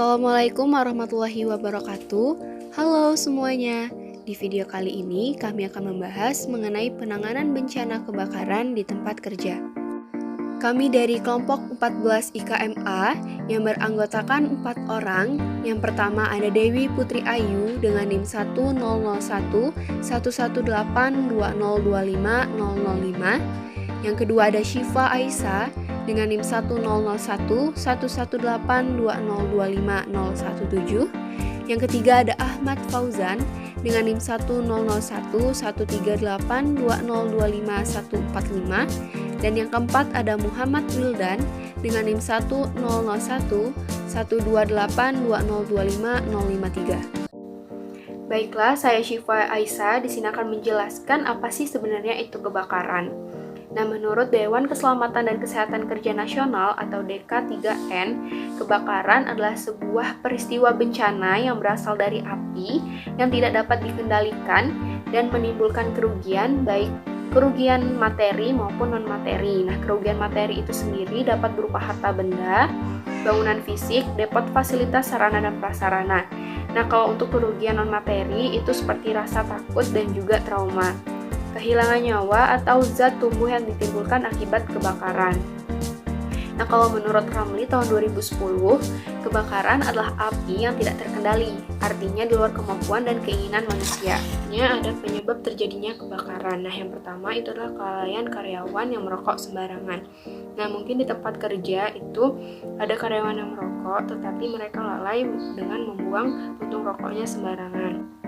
Assalamualaikum warahmatullahi wabarakatuh. Halo semuanya. Di video kali ini kami akan membahas mengenai penanganan bencana kebakaran di tempat kerja. Kami dari kelompok 14 IKMA yang beranggotakan 4 orang. Yang pertama ada Dewi Putri Ayu dengan NIM 1001 118 2025005. Yang kedua ada Syifa Aisyah dengan NIM 1001 118 2025017. Yang ketiga ada Ahmad Fauzan dengan NIM 1001 138 2025145. Dan yang keempat ada Muhammad Wildan dengan NIM 1001 128 2025053. Baiklah, saya Syifa Aisyah di sini akan menjelaskan apa sih sebenarnya itu kebakaran. Nah, menurut Dewan Keselamatan dan Kesehatan Kerja Nasional atau DK3N, kebakaran adalah sebuah peristiwa bencana yang berasal dari api yang tidak dapat dikendalikan dan menimbulkan kerugian, baik kerugian materi maupun non-materi. Nah, kerugian materi itu sendiri dapat berupa harta benda, bangunan fisik, depot fasilitas sarana dan prasarana. Nah, kalau untuk kerugian non-materi itu seperti rasa takut dan juga trauma, kehilangan nyawa atau zat tumbuh yang ditimbulkan akibat kebakaran. Nah, kalau menurut Ramli tahun 2010, kebakaran adalah api yang tidak terkendali, artinya di luar kemampuan dan keinginan manusia. Ada penyebab terjadinya kebakaran. Nah, yang pertama itu adalah kelalaian karyawan yang merokok sembarangan. Nah, mungkin di tempat kerja itu ada karyawan yang merokok, tetapi mereka lalai dengan membuang puntung rokoknya sembarangan.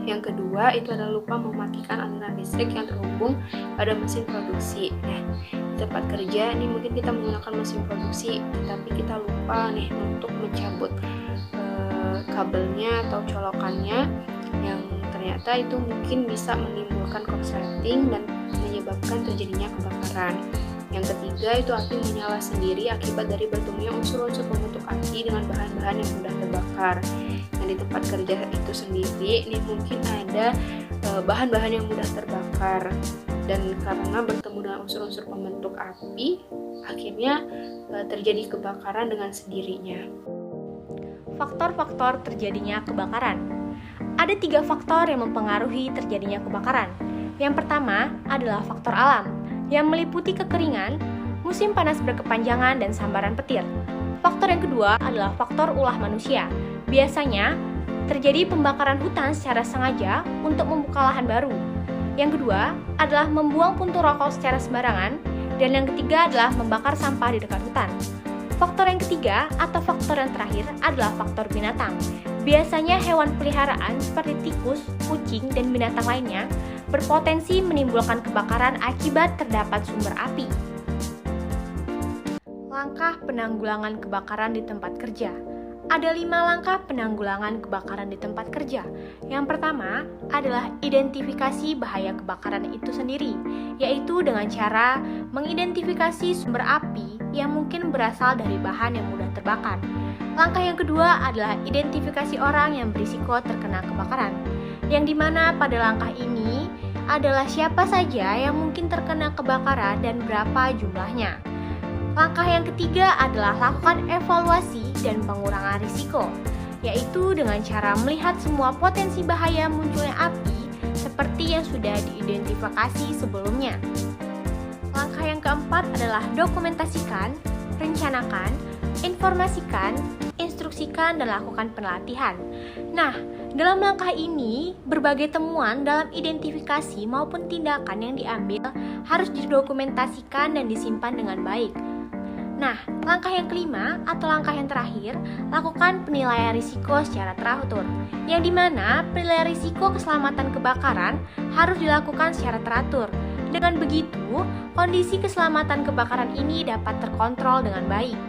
Yang kedua itu adalah lupa mematikan aliran listrik yang terhubung pada mesin produksi. Nah, di tempat kerja ini mungkin kita menggunakan mesin produksi, tetapi kita lupa nih untuk mencabut kabelnya atau colokannya, yang ternyata itu mungkin bisa menimbulkan korsleting dan menyebabkan terjadinya kebakaran. Yang ketiga itu api menyala sendiri akibat dari bertemunya unsur-unsur pembentuk api dengan bahan-bahan yang mudah terbakar. Nah, di tempat kerja itu sendiri ini mungkin ada bahan-bahan yang mudah terbakar, dan karena bertemu dengan unsur-unsur pembentuk api akhirnya terjadi kebakaran dengan sendirinya. Faktor-faktor terjadinya kebakaran. Ada 3 faktor yang mempengaruhi terjadinya kebakaran. Yang pertama adalah faktor alam, yang meliputi kekeringan, musim panas berkepanjangan, dan sambaran petir. Faktor yang kedua adalah faktor ulah manusia. Biasanya terjadi pembakaran hutan secara sengaja untuk membuka lahan baru. Yang kedua adalah membuang puntung rokok secara sembarangan. Dan yang ketiga adalah membakar sampah di dekat hutan. Faktor yang ketiga atau faktor yang terakhir adalah faktor binatang. Biasanya hewan peliharaan seperti tikus, kucing, dan binatang lainnya berpotensi menimbulkan kebakaran akibat terdapat sumber api. Langkah penanggulangan kebakaran di tempat kerja. Ada 5 langkah penanggulangan kebakaran di tempat kerja. Yang pertama adalah identifikasi bahaya kebakaran itu sendiri, yaitu dengan cara mengidentifikasi sumber api yang mungkin berasal dari bahan yang mudah terbakar. Langkah yang kedua adalah identifikasi orang yang berisiko terkena kebakaran, yang dimana pada langkah ini adalah siapa saja yang mungkin terkena kebakaran dan berapa jumlahnya. Langkah yang ketiga adalah lakukan evaluasi dan pengurangan risiko, yaitu dengan cara melihat semua potensi bahaya munculnya api seperti yang sudah diidentifikasi sebelumnya. Langkah yang keempat adalah dokumentasikan, rencanakan, informasikan, instruksikan, dan lakukan pelatihan. Nah, dalam langkah ini, berbagai temuan dalam identifikasi maupun tindakan yang diambil harus didokumentasikan dan disimpan dengan baik. Nah, langkah yang kelima atau langkah yang terakhir, lakukan penilaian risiko secara teratur, yang dimana penilaian risiko keselamatan kebakaran harus dilakukan secara teratur. Dengan begitu, kondisi keselamatan kebakaran ini dapat terkontrol dengan baik.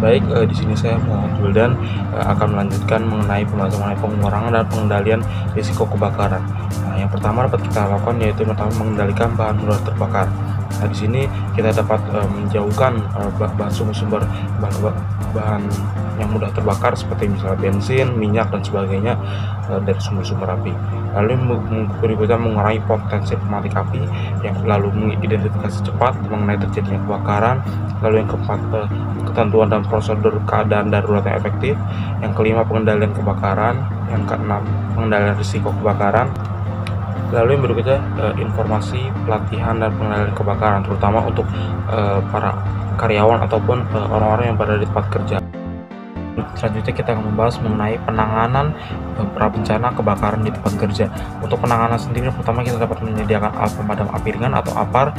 Baik, di sini saya Muhammad Wildan akan melanjutkan mengenai pengurangan dan pengendalian risiko kebakaran. Nah, yang pertama dapat kita lakukan yaitu pertama mengendalikan bahan mudah terbakar. Nah, di sini kita dapat menjauhkan sumber-sumber bahan yang mudah terbakar seperti misalnya bensin, minyak dan sebagainya dari sumber-sumber api. Lalu berikutnya mengurangi potensi pematik api, yang lalu mengidentifikasi cepat mengenai terjadinya kebakaran. Lalu yang keempat, ketentuan dan prosedur keadaan darurat yang efektif. Yang kelima, pengendalian kebakaran. Yang keenam, pengendalian risiko kebakaran. Lalu yang berikutnya, informasi, pelatihan, dan pengendalian kebakaran, terutama untuk para karyawan ataupun orang-orang yang berada di tempat kerja. Selanjutnya kita akan membahas mengenai penanganan prabencana kebakaran di tempat kerja. Untuk penanganan sendiri, pertama kita dapat menyediakan alat pemadam api ringan atau APAR.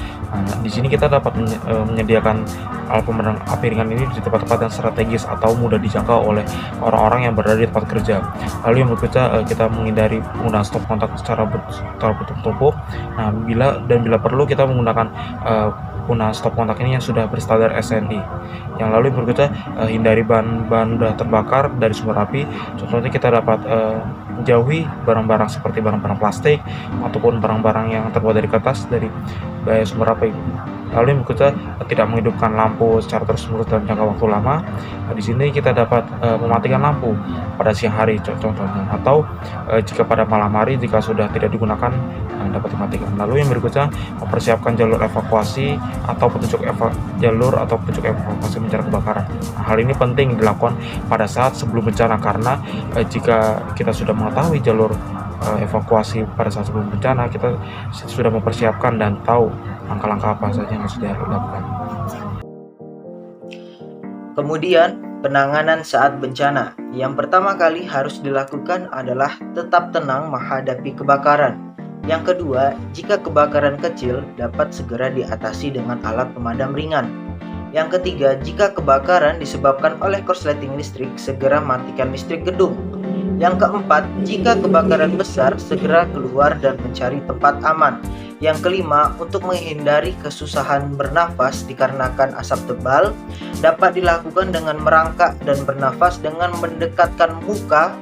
Di sini kita dapat menyediakan alat pemadam api ringan ini di tempat-tempat yang strategis atau mudah dijangkau oleh orang-orang yang berada di tempat kerja. Lalu yang berikutnya, kita menghindari penggunaan stop kontak secara bertumpuk-tumpuk. Bila perlu kita menggunakan penggunaan stop kontak ini yang sudah berstandar SNI. Yang lalu berikutnya, hindari bahan-bahan mudah terbakar dari sumber api. Contohnya kita dapat menjauhi barang-barang seperti barang-barang plastik ataupun barang-barang yang terbuat dari kertas dari bahaya sumber api. Lalu yang berikutnya, tidak menghidupkan lampu secara terus-menerus dalam jangka waktu lama. Di sini kita dapat mematikan lampu pada siang hari contohnya, atau jika pada malam hari jika sudah tidak digunakan dapat dimatikan. Lalu yang berikutnya, mempersiapkan jalur evakuasi atau petunjuk evakuasi bencana kebakaran. Hal ini penting dilakukan pada saat sebelum bencana, karena jika kita sudah mengetahui jalur evakuasi pada saat sebelum bencana, kita sudah mempersiapkan dan tahu langkah-langkah apa saja yang harus dilakukan. Kemudian, penanganan saat bencana. Yang pertama kali harus dilakukan adalah tetap tenang menghadapi kebakaran. Yang kedua, jika kebakaran kecil dapat segera diatasi dengan alat pemadam ringan. Yang ketiga, jika kebakaran disebabkan oleh korsleting listrik, segera matikan listrik gedung. Yang keempat, jika kebakaran besar, segera keluar dan mencari tempat aman. Yang kelima, untuk menghindari kesusahan bernafas dikarenakan asap tebal, dapat dilakukan dengan merangkak dan bernafas dengan mendekatkan muka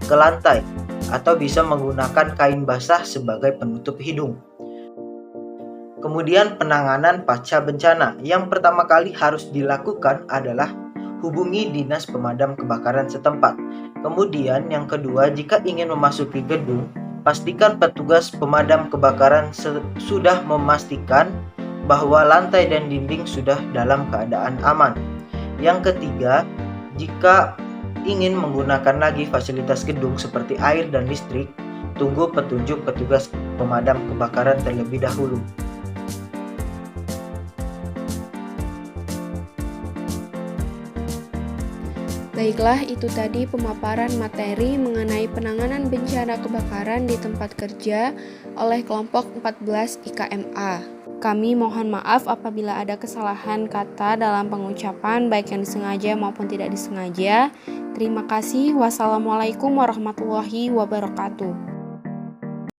ke lantai, atau bisa menggunakan kain basah sebagai penutup hidung. Kemudian penanganan pasca bencana. Yang pertama kali harus dilakukan adalah hubungi dinas pemadam kebakaran setempat. Kemudian yang kedua, jika ingin memasuki gedung, pastikan petugas pemadam kebakaran sudah memastikan bahwa lantai dan dinding sudah dalam keadaan aman. Yang ketiga, jika ingin menggunakan lagi fasilitas gedung seperti air dan listrik, tunggu petunjuk petugas pemadam kebakaran terlebih dahulu. Baiklah, itu tadi pemaparan materi mengenai penanganan bencana kebakaran di tempat kerja oleh kelompok 14 IKMA. Kami mohon maaf apabila ada kesalahan kata dalam pengucapan baik yang disengaja maupun tidak disengaja. Terima kasih. Wassalamualaikum warahmatullahi wabarakatuh.